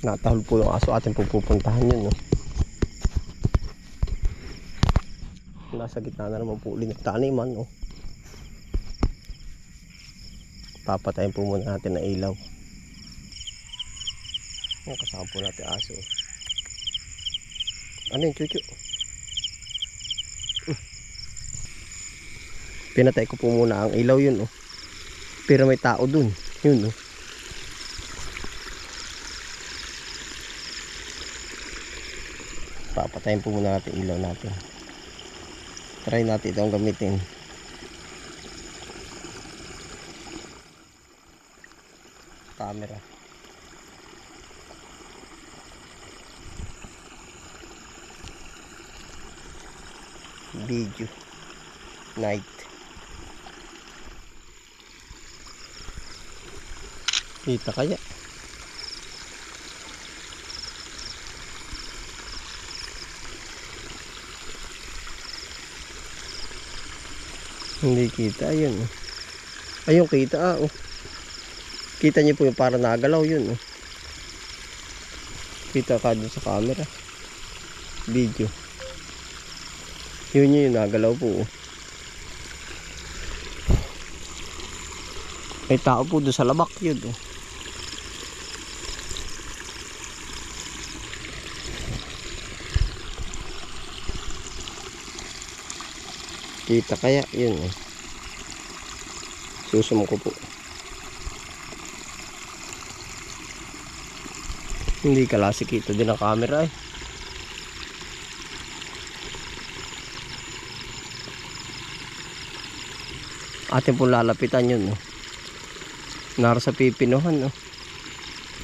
Natahol po yung aso, atin pupuntahan yun, no? Nasa gitna na naman po ulit ng taniman, no? Papatayin po muna natin na ilaw. Yan, kasama po natin aso. Ano yung chuchu? Pinatay ko po muna ang ilaw yun, no? Pero may tao dun, yun, no? Papatayin po muna natin ilaw natin. Try natin itong gamitin. Camera. Video. Night. Kita kaya? Hindi kita, ayun. Ayun, kita, oh. Kita niyo po yung para nagalaw yun, oh. Kita ka dun sa camera. Video. Yun yung nagalaw po, oh. May tao po doon sa labak yun, oh. Kita kaya yun, oh. Susum ko po. Hindi kalasi kita din ang camera, eh. Atin po lalapitan yun, oh. Naro sa pipinuhan, oh.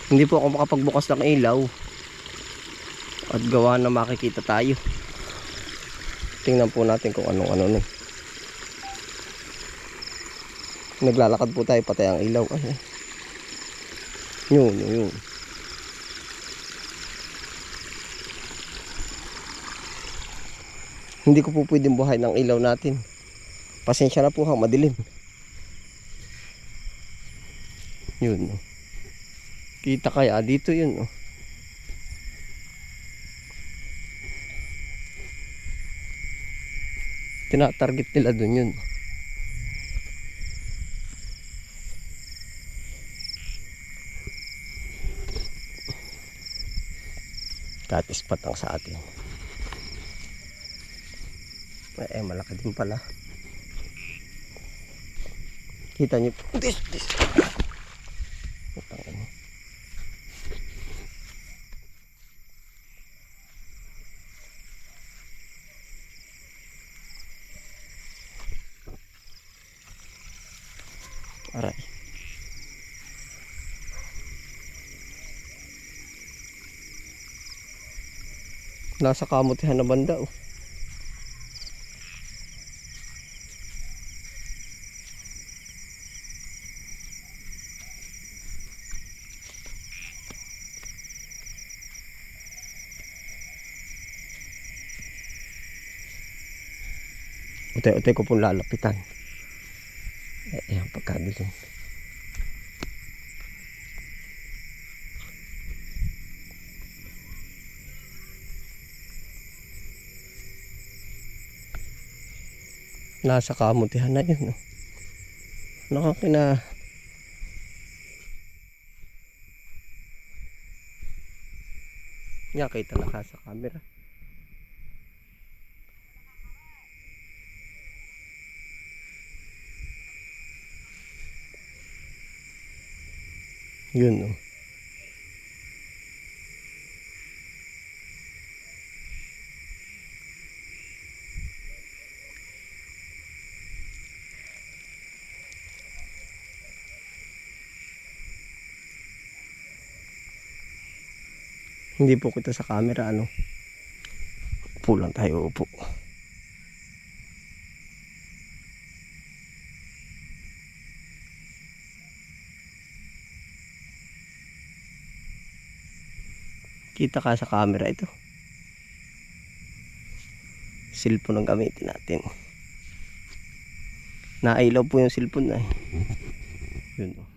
Hindi po ako makapagbukas ng ilaw at gawa na makikita tayo. Tingnan po natin kung anong ano, no. Naglalakad po tayo, patay ang ilaw. Ay, yun. Hindi ko po pwedeng buhay ng ilaw natin. Pasensya na po ha, madilim. Yun, no. Kita kaya dito yun, no. Tinatarget nila dun yun. Katispat ang sa atin. Malaki din pala. Kita niyo po. This. Aray. Nasa kamutihan na banda, oh. Utay-utay ko pong lalapitan. Ayan, pagkadilim. Nasa kamutihan na yun, no? Nakakina. Kita na ka sa camera. Yun, no. Hindi po kita sa camera, ano. Upo lang tayo, upo. Kita ka sa camera ito. Cellphone ang gamitin natin. Nailaw po yung cellphone na, eh. Yun, oh.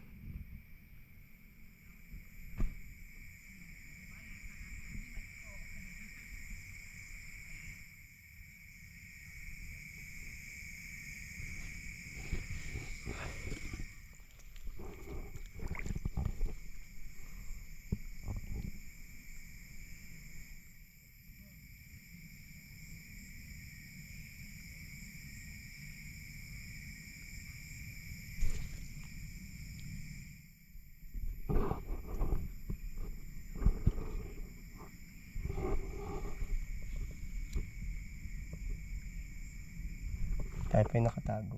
Tayo pa yung nakatago.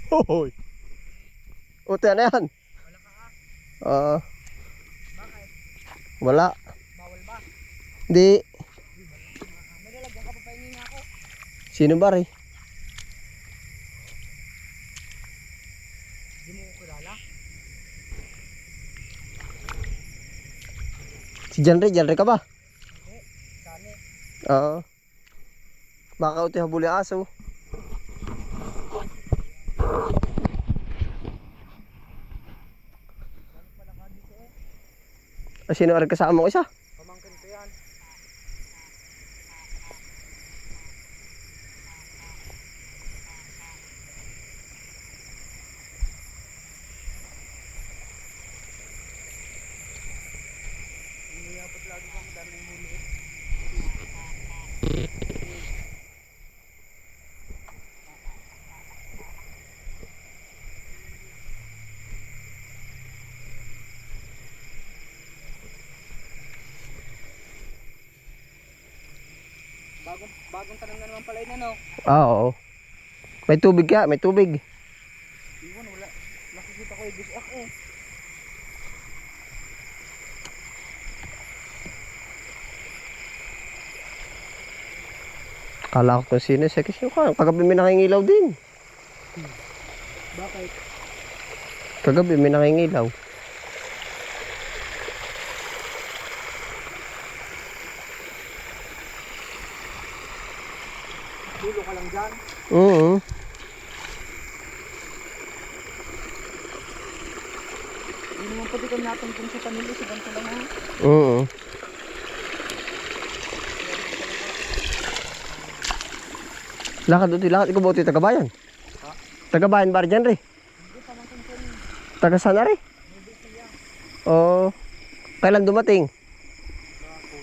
Hoy! Uti na yan. Wala ka ha? Oo. Bakit? Wala. Bawal ba? Hindi. May lalagyan ka pa paingin ako. Sino ba rin? Hindi mo ko kilala? Si Janre ka ba? Hindi. Sani. Oo. Baka uti habuli aso. Sani pala ka dito eh. Sino rin kasama mo isa? Pamangkin ko yan. Iniyapot lagi kang daming huli eh. Bagong tanong na naman pala yun ano. Oo. May tubig ka, may tubig. Iwan wala. Nakikita ko yung bisak eh. Kala ko kung sino. Sekis yung kagabi may nakingilaw din. Bakit? Kagabi may nakingilaw. Dulo ka lang dyan. Oo. Hindi naman pwede kami natin kung sa kanila sa ganito lang ha. Oo. Lakad uti, lakad. Ikaw ba uti tagabayan? Ha? Tagabayan ba rin rin? Hindi pa man kung Taga sana rin? hindi siya. Oo. Kailan dumating? Bako.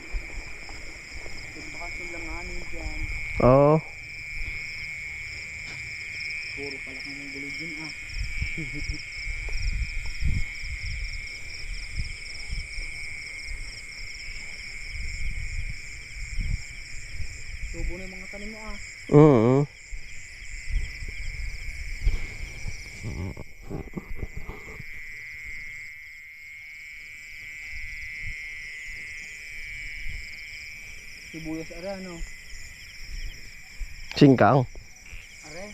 Nagbakasyon lang nga dyan. Oo. Puro pala kang mong gulog dyan ah. Tubo na yung mga tanim mo ah. Oo. Sibuyas are ano. Singkang. Are.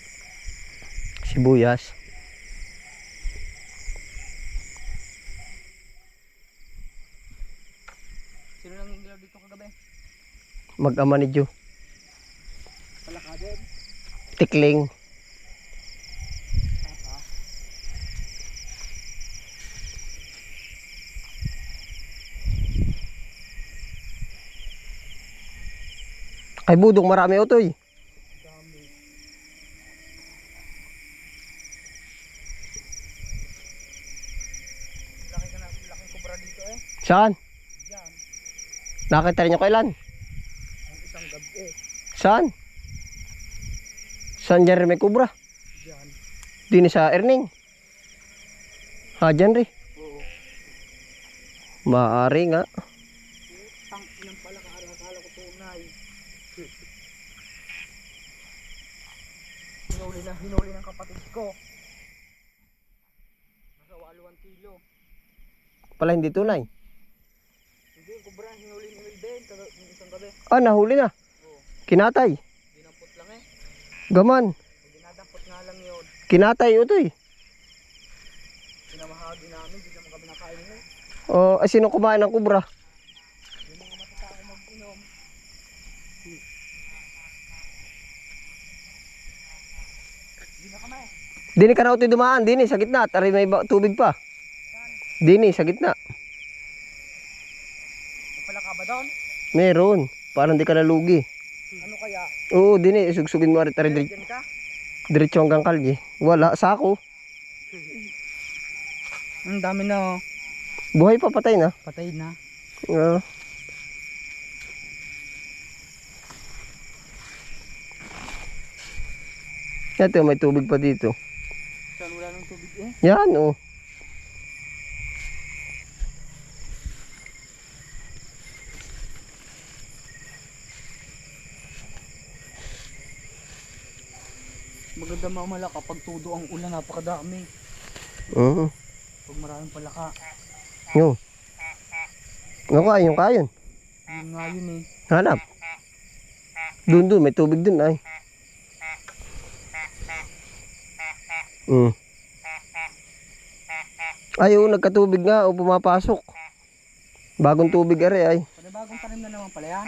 Sibuyas. Sino nang inglaw dito kagabi? Mag-ama ni Diyo. Pala ka din. Tikling. Tata. Kay Budong marami utoy. Dami. Laking kubra dito eh. Saan? Diyan. Nakita rin niyo kailan? Ang isang gabi eh. Saan? Saan dyan rin may kubra? Diyan. Dini sa Erning. Ha, dyan rin. Oo. Maari nga. Tang inang pala akala ko tunay. Hinuli ng kapatid ko. Nasa 8 kilo. Pala hindi tunay. Hindi, kubra hinuli ni Wilben yung isang gabi. Ah, nahuli na. Oo. Kinatay. Dinampot lang eh. Gaman. Dinadampot nga lang yun. Kinatay utoy. Pinamahagi namin, hindi naman kami nakain yun. Oh, ay sino kumain ng kubra? Yung mga matatao mag-inom. Hindi na kami. Dini ka na utoy dumaan. Dini sa gitna. Tari may tubig pa. Dini sa gitna. May pala ka ba doon? Meron. Parang di ka nalugi. Ano kaya? Oo, dini. Sugsugin mo rin. Tari Diyan ka? diretso hanggang kalye. Wala. Sako. Ang dami na oh. Buhay pa, patay na. Patay na. Ah. Ito, may tubig pa dito. Saan wala nang tubig eh? Yan, oh. Maganda mamala kapag tudo ang ulan, napakadami. Oo. Pag maraming palaka. Yun. Ano kayon, kayon? Yun nga yun eh. Hanap. Doon, may tubig doon ay. Ay, oo, nagkatubig nga o pumapasok. Bagong tubig are ay. Panibagong tanim na naman pala yan.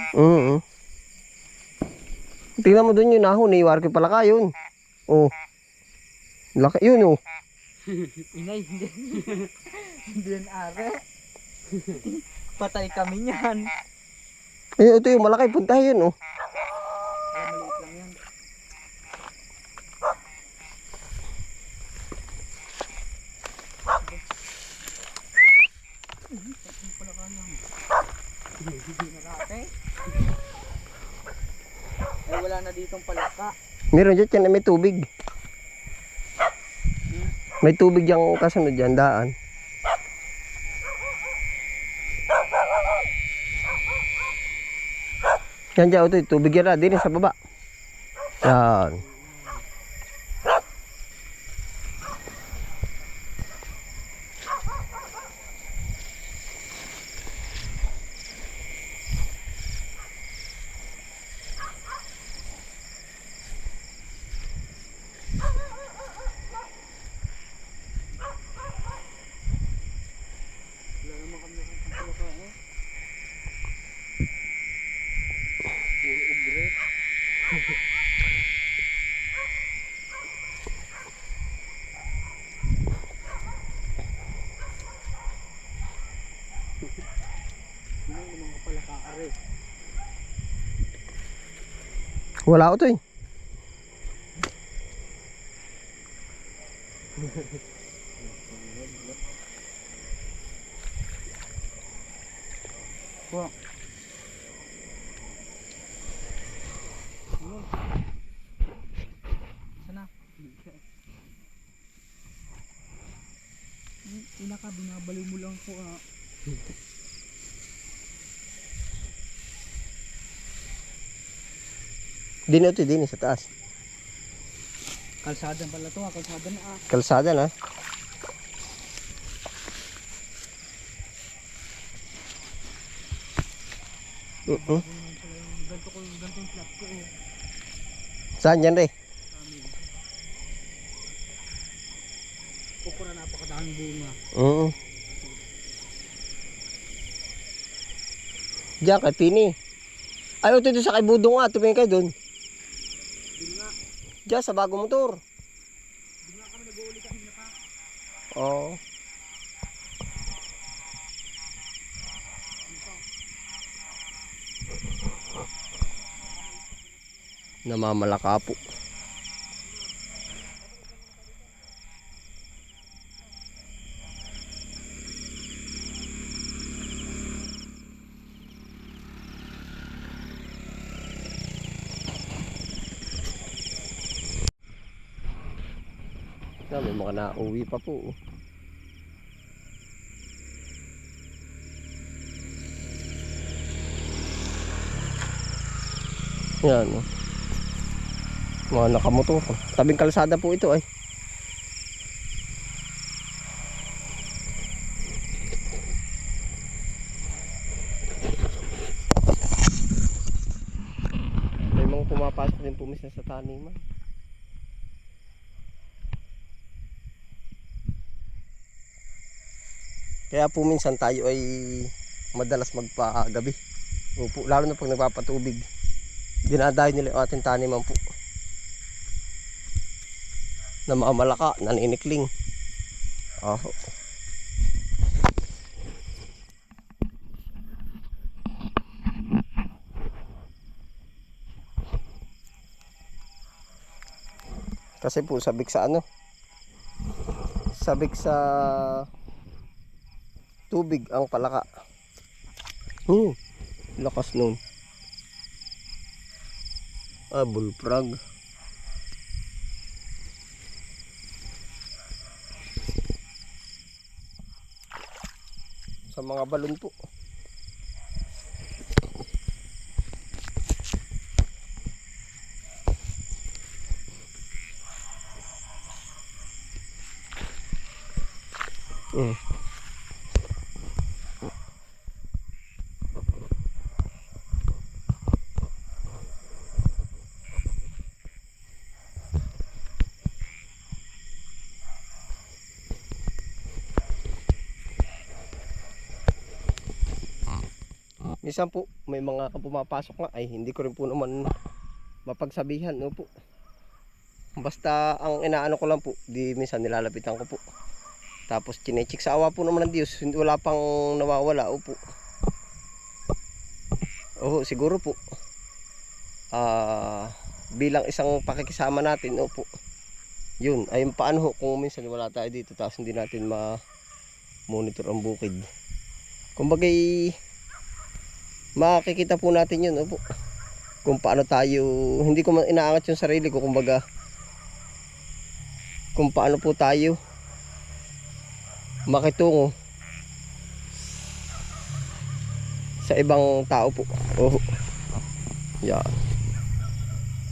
Tingnan mo doon yun ahon, iwar ko pala kayon. Oh. Laki yun oh. Inay, hindi. Hindi yan are. Patay kami niyan. Ay, ito yung malaki, punta yun oh. Kaya maliit lang yan. Saan pala kaya? Hindi narate. Ay wala na ditong palaka. Meron dyan na may tubig. May tubig dyan kasunod dyan, daan. Yan dyan, ito, tubig yan na, din sa baba. Yan. Wala naman kami nakakang palaka eh. Puro ugre. Sino yung mga palaka are? Wala ito eh. Ba. Sana. Ina ka, binabaliw mo lang ko ah. Din ito, din sa taas. Kalsada pala to ah, kalsada na ah. Kalsada na. Ganto ko, ganto yung flat ko eh. Saan yan re? Pupura napakadaming bunga. Oo. Diyan kay Pini. Ay, ito doon sa kay Budong nga. Tumingin kayo doon. Diyan sa bagong motor. Bigla kami nag-uuli kanina pa. Oo. Namamalaka po. May mga nauwi pa po. Yan oh. Mga nakamotor. Tabing kalsada po ito ay. May mga pumapasok din po minsan sa taniman. Kaya po minsan tayo ay madalas magpagabi. Opo, lalo na pag nagpapatubig. Dinadayo nila yung ating taniman po. Na mamalaka, naninikling. Aho. Kasi po sabik sa ano? Sabik sa tubig ang palaka. Lakas nun. Bullfrog. sa mga balon po. Minsan po may mga pumapasok nga ay hindi ko rin po naman mapagsabihan, no po. Basta ang inaano ko lang po, di minsan nilalapitan ko po. Tapos chinecheck sa awa po naman ng Diyos, wala pang nawawala, opo. Oo, siguro po. Bilang isang pakikisama natin, opo. Yun, ay paano ho kung minsan wala tayo dito tapos hindi natin ma-monitor ang bukid. Kumbagay makikita po natin yun, opo. Kung paano tayo, hindi ko man inaangat yung sarili ko, kumbaga kung paano po tayo makitungo sa ibang tao po. Oh. Yan.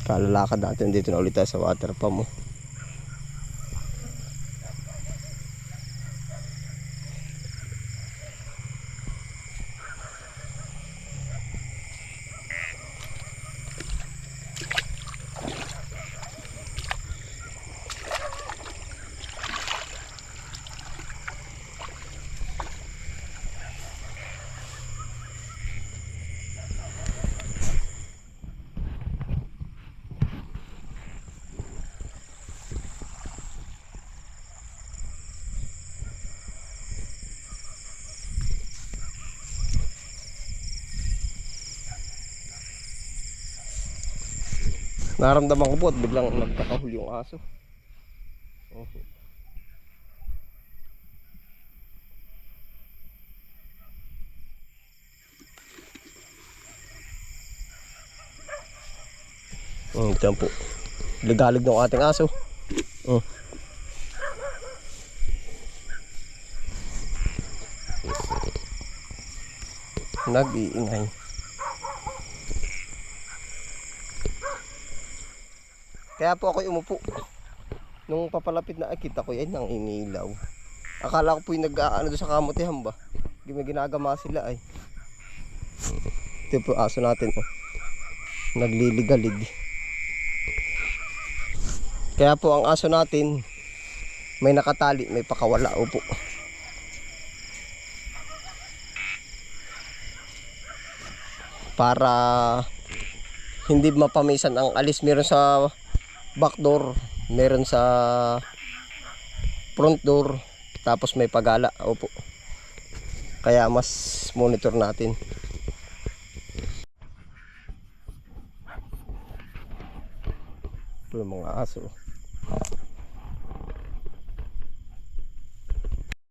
Kalalakad natin dito na ulit tayo sa water pump mo. Naramdaman ko po at biglang nagkakahuli yung aso. Okay. Ito po. Ligalig ng ating aso. Nag-iingay. Kaya po ako umupo. Nung papalapit na kita ko yan ang inilaw. Akala ko po yung nag-aano doon sa kamutihan ba. Ginagama sila ay. Ito po aso natin. Nagliligalig. Kaya po ang aso natin may nakatali, may pakawala. Opo. Para hindi mapamisan ang alis. Meron sa back door, meron sa front door, tapos may pagala. Opo. Kaya mas monitor natin. Ito yung mga aso.